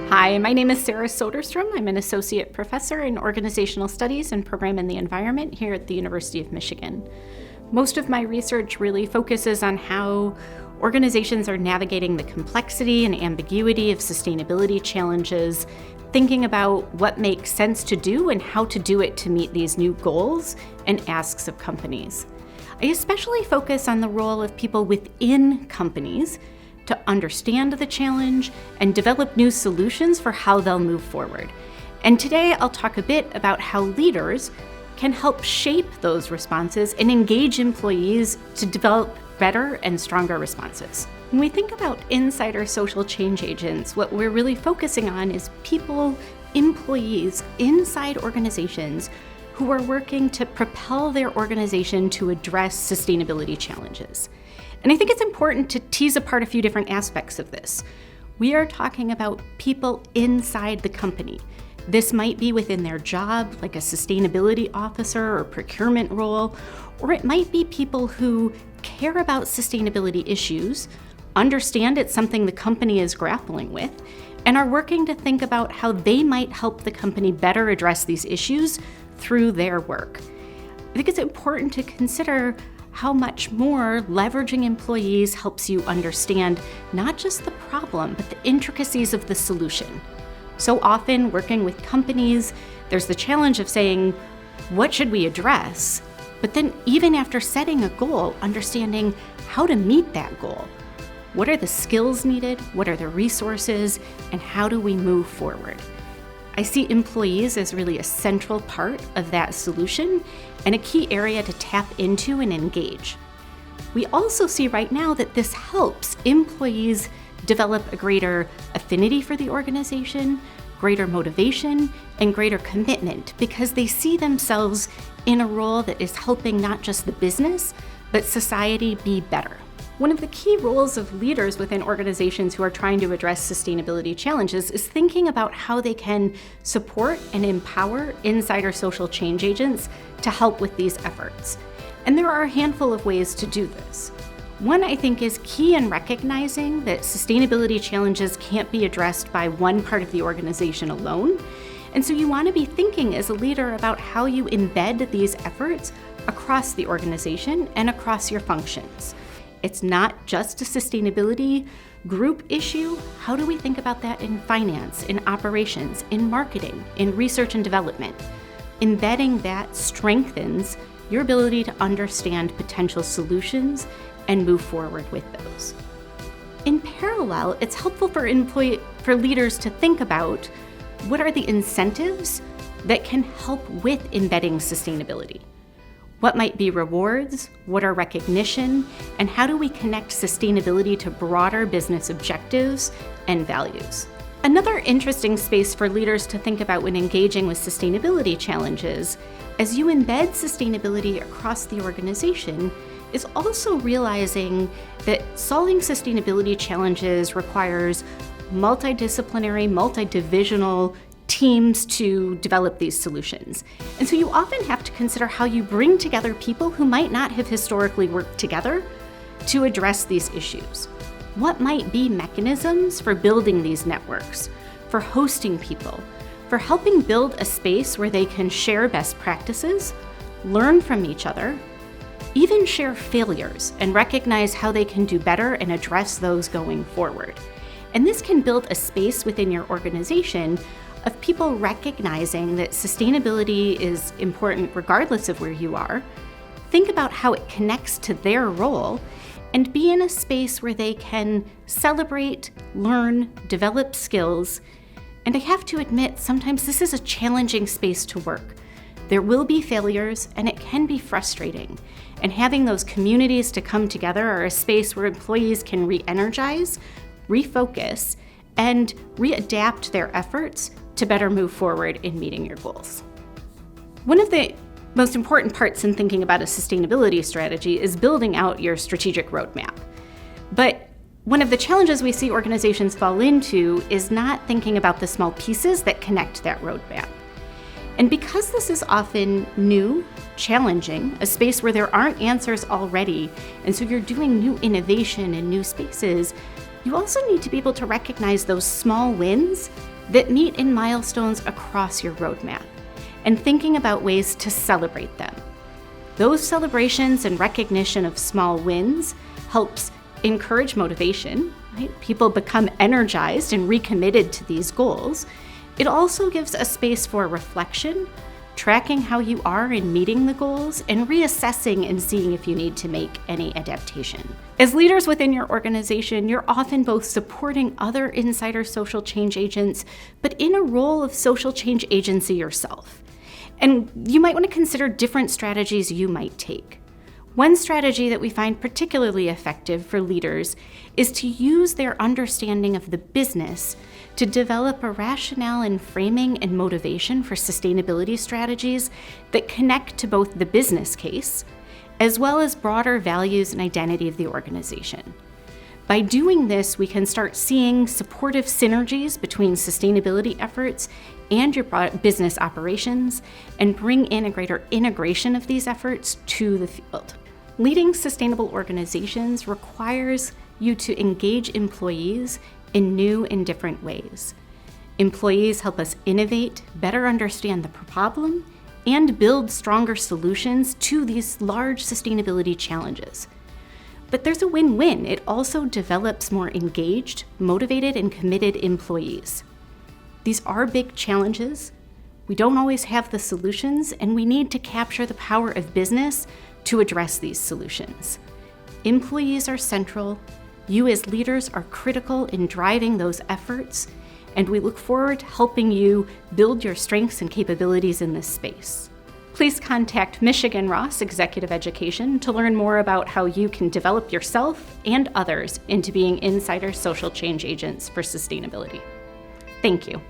Hi, my name is Sara Soderstrom. I'm an associate professor in organizational studies and program in the environment here at the University of Michigan. Most of my research really focuses on how organizations are navigating the complexity and ambiguity of sustainability challenges, thinking about what makes sense to do and how to do it to meet these new goals and asks of companies. I especially focus on the role of people within companies to understand the challenge and develop new solutions for how they'll move forward. And today I'll talk a bit about how leaders can help shape those responses and engage employees to develop better and stronger responses. When we think about insider social change agents, what we're really focusing on is people, employees inside organizations who are working to propel their organization to address sustainability challenges. And I think it's important to tease apart a few different aspects of this. We are talking about people inside the company. This might be within their job, like a sustainability officer or procurement role, or it might be people who care about sustainability issues, understand it's something the company is grappling with, and are working to think about how they might help the company better address these issues through their work. I think it's important to consider how much more leveraging employees helps you understand not just the problem, but the intricacies of the solution. So often, working with companies, there's the challenge of saying, what should we address? But then even after setting a goal, understanding how to meet that goal. What are the skills needed? What are the resources? And how do we move forward? I see employees as really a central part of that solution and a key area to tap into and engage. We also see right now that this helps employees develop a greater affinity for the organization, greater motivation, and greater commitment because they see themselves in a role that is helping not just the business, but society be better. One of the key roles of leaders within organizations who are trying to address sustainability challenges is thinking about how they can support and empower insider social change agents to help with these efforts. And there are a handful of ways to do this. One, I think, is key in recognizing that sustainability challenges can't be addressed by one part of the organization alone. And so you want to be thinking as a leader about how you embed these efforts across the organization and across your functions. It's not just a sustainability group issue. How do we think about that in finance, in operations, in marketing, in research and development? Embedding that strengthens your ability to understand potential solutions and move forward with those. In parallel, it's helpful for leaders to think about what are the incentives that can help with embedding sustainability. What might be rewards? What are recognition? And how do we connect sustainability to broader business objectives and values? Another interesting space for leaders to think about when engaging with sustainability challenges, as you embed sustainability across the organization, is also realizing that solving sustainability challenges requires multidisciplinary, multidivisional teams to develop these solutions. And so you often have to consider how you bring together people who might not have historically worked together to address these issues. What might be mechanisms for building these networks, for hosting people, for helping build a space where they can share best practices, learn from each other, even share failures and recognize how they can do better and address those going forward. And this can build a space within your organization of people recognizing that sustainability is important regardless of where you are, think about how it connects to their role, and be in a space where they can celebrate, learn, develop skills. And I have to admit, sometimes this is a challenging space to work. There will be failures, and it can be frustrating. And having those communities to come together are a space where employees can re-energize, refocus, and readapt their efforts to better move forward in meeting your goals. One of the most important parts in thinking about a sustainability strategy is building out your strategic roadmap. But one of the challenges we see organizations fall into is not thinking about the small pieces that connect that roadmap. And because this is often new, challenging, a space where there aren't answers already, and so you're doing new innovation in new spaces, you also need to be able to recognize those small wins that meet in milestones across your roadmap, and thinking about ways to celebrate them. Those celebrations and recognition of small wins helps encourage motivation, right? People become energized and recommitted to these goals. It also gives a space for reflection, tracking how you are in meeting the goals, and reassessing and seeing if you need to make any adaptation. As leaders within your organization, you're often both supporting other insider social change agents, but in a role of social change agency yourself. And you might want to consider different strategies you might take. One strategy that we find particularly effective for leaders is to use their understanding of the business to develop a rationale and framing and motivation for sustainability strategies that connect to both the business case as well as broader values and identity of the organization. By doing this, we can start seeing supportive synergies between sustainability efforts and your business operations and bring in a greater integration of these efforts to the field. Leading sustainable organizations requires you to engage employees in new and different ways. Employees help us innovate, better understand the problem, and build stronger solutions to these large sustainability challenges. But there's a win-win. It also develops more engaged, motivated, and committed employees. These are big challenges. We don't always have the solutions, and we need to capture the power of business to address these solutions. Employees are central. You as leaders are critical in driving those efforts, and we look forward to helping you build your strengths and capabilities in this space. Please contact Michigan Ross Executive Education to learn more about how you can develop yourself and others into being insider social change agents for sustainability. Thank you.